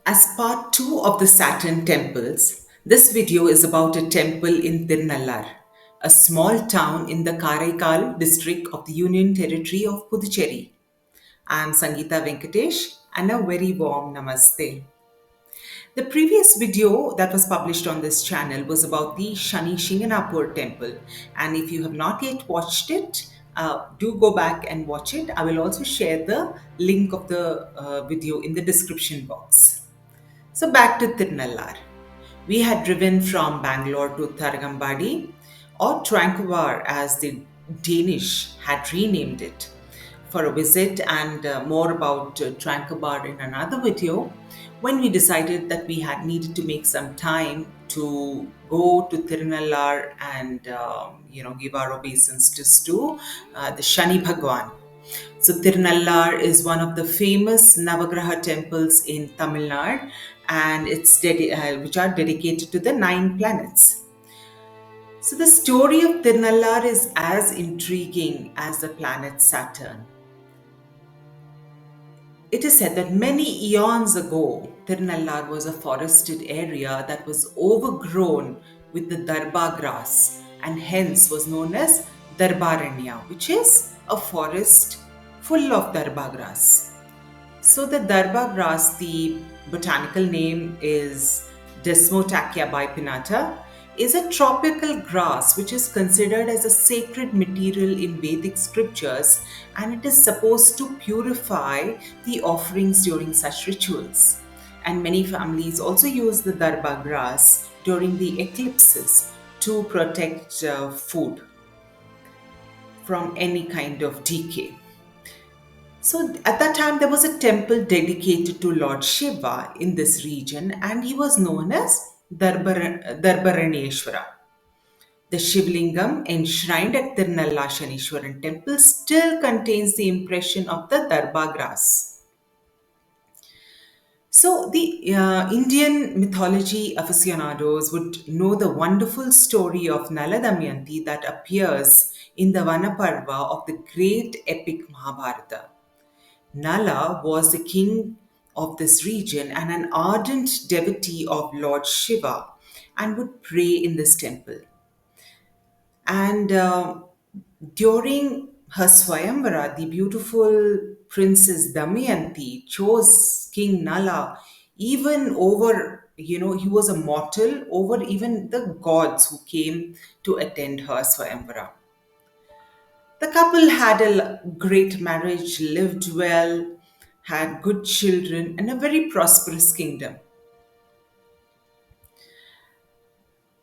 As part 2 of the Saturn temples, this video is about a temple in Tirunallar, a small town in the Karaikal district of the Union Territory of Puducherry. I am Sangeeta Venkatesh and a very warm namaste. The previous video that was published on this channel was about the Shani temple, and if you have not yet watched it, do go back and watch it. I will also share the link of the video in the description box. So back to Tirunallar. We had driven from Bangalore to Tharangambadi, or Tranquebar as the Danish had renamed it, for a visit, and more about Tranquebar in another video, when we decided that we had needed to make some time to go to Tirunallar and give our obeisances to the Shani Bhagwan. So Tirunallar is one of the famous Navagraha temples in Tamil Nadu, and which are dedicated to the 9 planets. So the story of Tirunallar is as intriguing as the planet Saturn. It is said that many eons ago, Tirunallar was a forested area that was overgrown with the Darbha grass and hence was known as Darbaranya, which is a forest full of Darbha grass. So the Darbha grass, the botanical name is Desmotachya bipinata, is a tropical grass which is considered as a sacred material in Vedic scriptures, and it is supposed to purify the offerings during such rituals. And many families also use the Darbha grass during the eclipses to protect food from any kind of decay. So at that time, there was a temple dedicated to Lord Shiva in this region, and he was known as Darbaranyeshwara. The Shivlingam enshrined at Thirunallar Shanishwaran temple still contains the impression of the Darbha grass. So, the Indian mythology aficionados would know the wonderful story of Nala Damayanti that appears in the Vanaparva of the great epic Mahabharata. Nala was the king of this region and an ardent devotee of Lord Shiva and would pray in this temple. And during her Swayamvara, the beautiful Princess Damayanti chose King Nala even over, he was a mortal over even the gods who came to attend her Swayamvara. The couple had a great marriage, lived well, had good children, and a very prosperous kingdom.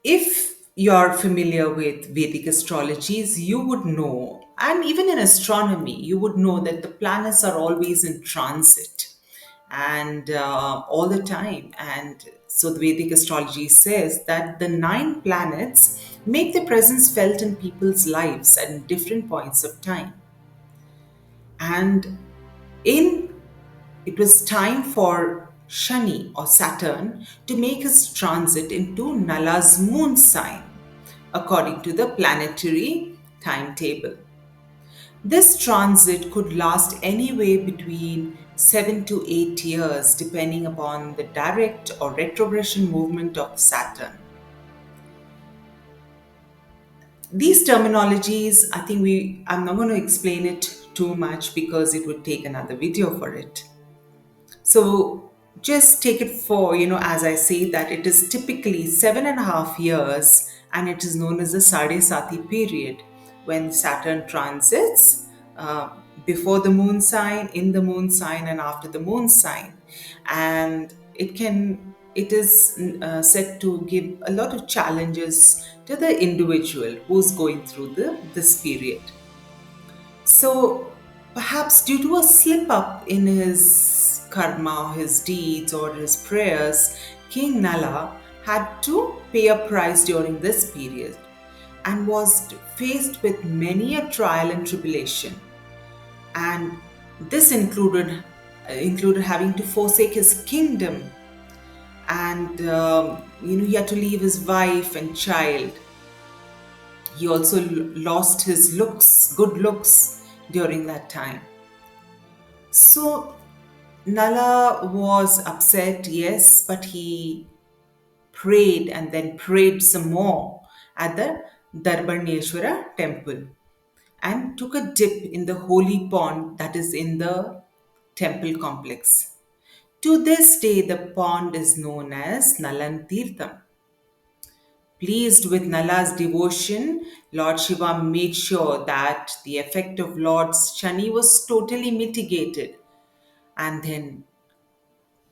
If you're familiar with Vedic astrologies, you would know, and even in astronomy, you would know that the planets are always in transit and all the time. And so the Vedic astrology says that the 9 planets make their presence felt in people's lives at different points of time. And in it was time for Shani or Saturn to make his transit into Nala's moon sign according to the planetary timetable. This transit could last anywhere between 7 to 8 years depending upon the direct or retrogression movement of Saturn. These terminologies, I'm not going to explain it too much because it would take another video for it. So just take it for, as I say, that it is typically 7.5 years and it is known as the Sade Sati period when Saturn transits before the moon sign, in the moon sign, and after the moon sign. And it is said to give a lot of challenges to the individual who's going through this period. So perhaps due to a slip up in his karma, his deeds, or his prayers, King Nala had to pay a price during this period and was faced with many a trial and tribulation. And this included having to forsake his kingdom, and he had to leave his wife and child. He also lost his good looks during that time. So Nala was upset, yes, but he prayed and then prayed some more at the Darbaranyeshwara temple and took a dip in the holy pond that is in the temple complex. To this day, the pond is known as Nalan Tirtham. Pleased with Nala's devotion, Lord Shiva made sure that the effect of Lord Shani was totally mitigated. And then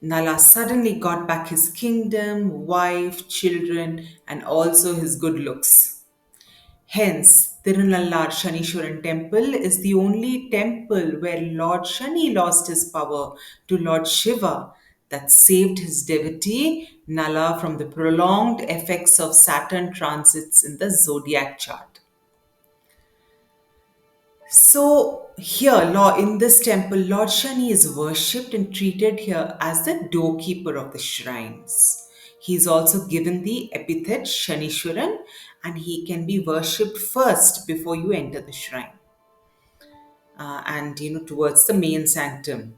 Nala suddenly got back his kingdom, wife, children, and also his good looks. Hence, Thirunallar Shanishwaran temple is the only temple where Lord Shani lost his power to Lord Shiva that saved his devotee Nala from the prolonged effects of Saturn transits in the zodiac chart. So here, in this temple, Lord Shani is worshipped and treated here as the doorkeeper of the shrines. He is also given the epithet Shanishwaran, and he can be worshipped first before you enter the shrine, and towards the main sanctum.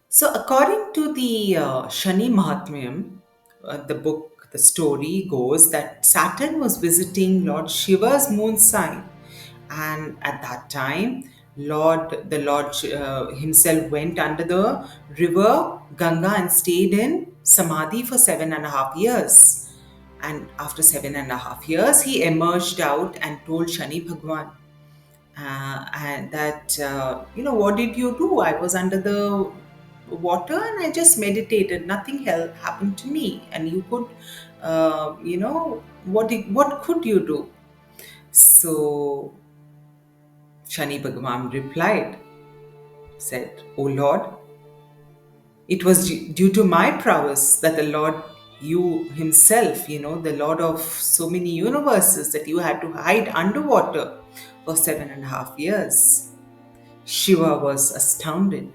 So, according to the Shani Mahatmyam, the story goes that Saturn was visiting Lord Shiva's moon sign, and at that time, the Lord himself went under the river Ganga and stayed in Samadhi for 7.5 years. And after 7.5 years, he emerged out and told Shani Bhagwan, and that what did you do? I was under the water and I just meditated. Nothing happened to me, and you could what could you do? So Shani Bhagwan replied, said, "O Lord, it was due to my prowess that the Lord, you himself, the Lord of so many universes, that you had to hide underwater for 7.5 years." Shiva was astounded,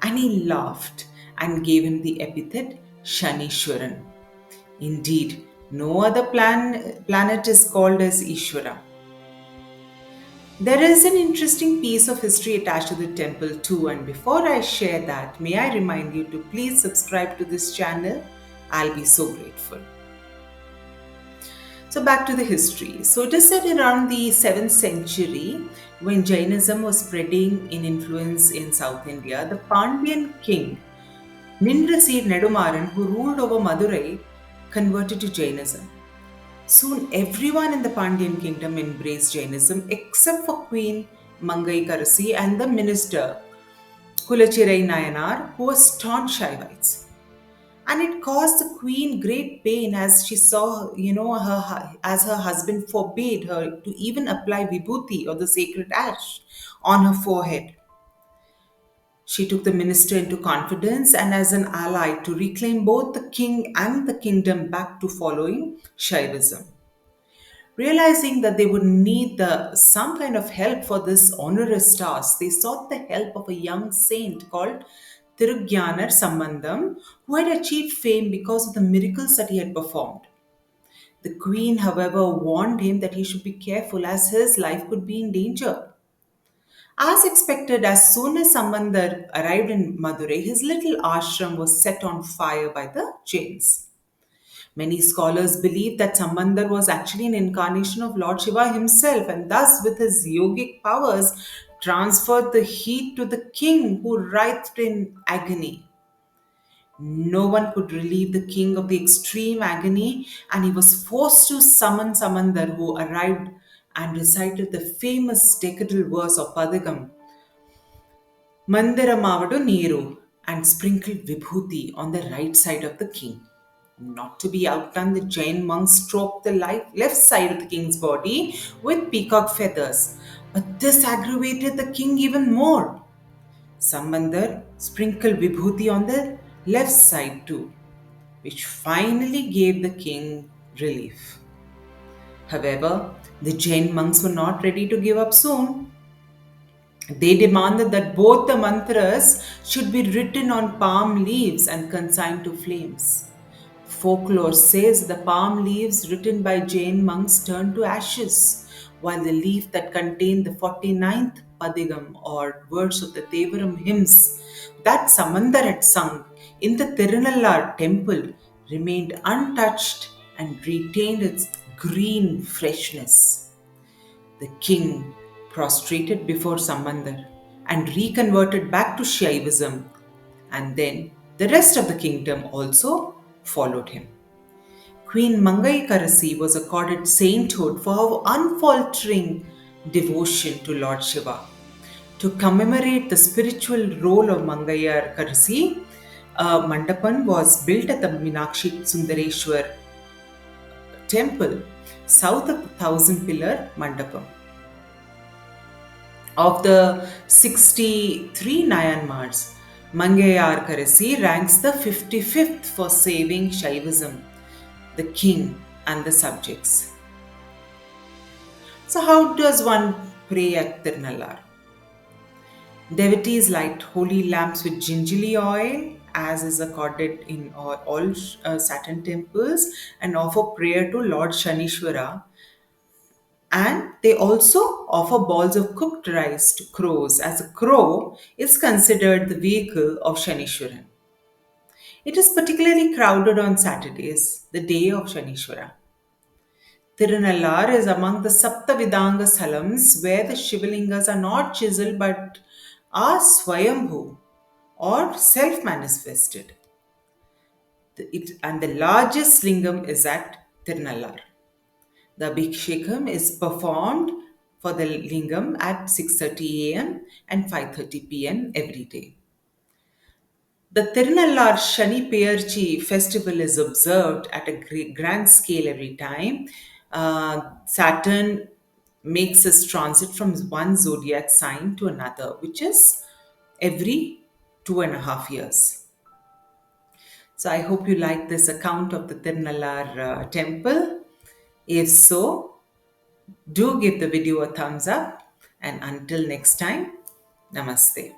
and he laughed and gave him the epithet Shanishwaran. Indeed, no other planet is called as Ishvara. There is an interesting piece of history attached to the temple too, and before I share that, may I remind you to please subscribe to this channel. I'll be so grateful. So back to the history. So it is said around the 7th century, when Jainism was spreading in influence in South India, the Pandyan king Nindrasir Nedumaran, who ruled over Madurai, converted to Jainism. Soon everyone in the Pandyan kingdom embraced Jainism except for Queen Mangai Karasi and the minister Kulachirai Nayanar, who were staunch Shaivites. And it caused the queen great pain as she saw, as her husband forbade her to even apply vibhuti or the sacred ash on her forehead. She took the minister into confidence and as an ally to reclaim both the king and the kingdom back to following Shaivism. Realizing that they would need some kind of help for this onerous task, they sought the help of a young saint called Tirugyanar Sambandam, who had achieved fame because of the miracles that he had performed. The queen, however, warned him that he should be careful as his life could be in danger. As expected, as soon as Sambandar arrived in Madurai, his little ashram was set on fire by the Jains. Many scholars believe that Sambandar was actually an incarnation of Lord Shiva himself, and thus, with his yogic powers, transferred the heat to the king who writhed in agony. No one could relieve the king of the extreme agony, and he was forced to summon Samandar, who arrived and recited the famous decadal verse of Padagam, Mandiramavadu Neeru, and sprinkled vibhuti on the right side of the king. Not to be outdone, the Jain monks stroked the left side of the king's body with peacock feathers. But this aggravated the king even more. Sambandar sprinkled vibhuti on the left side too, which finally gave the king relief. However, the Jain monks were not ready to give up soon. They demanded that both the mantras should be written on palm leaves and consigned to flames. Folklore says the palm leaves written by Jain monks turned to ashes, while the leaf that contained the 49th Padigam or words of the Devaram hymns that Samandar had sung in the Tirunallar temple remained untouched and retained its green freshness. The king prostrated before Samandar and reconverted back to Shaivism, and then the rest of the kingdom also followed him. Queen Mangai was accorded sainthood for her unfaltering devotion to Lord Shiva. To commemorate the spiritual role of Mangayar Karasi, a mandapan was built at the Meenakshi Sundareshwar temple south of the Thousand Pillar Mandapam. Of the 63 Nayanmars, Mangayar Karasi ranks the 55th for saving Shaivism, the king and the subjects. So, how does one pray at Tirunallar? Devotees light holy lamps with gingerly oil, as is accorded in all Saturn temples, and offer prayer to Lord Shanishwara. And they also offer balls of cooked rice to crows, as a crow is considered the vehicle of Shanishwaran. It is particularly crowded on Saturdays, the day of Shanishwara. Thirunallar is among the Saptavidanga Salams where the Shivalingas are not chiseled but are Swayambhu or self manifested. And the largest lingam is at Tirunallar. The Abhishekam is performed for the lingam at 6:30 a.m. and 5:30 p.m. every day. The Thirunallar Shani Peyarchi festival is observed at a grand scale every time. Saturn makes its transit from one zodiac sign to another, which is every 2.5 years. So I hope you like this account of the Tirunallar temple. If so, do give the video a thumbs up, and until next time, namaste.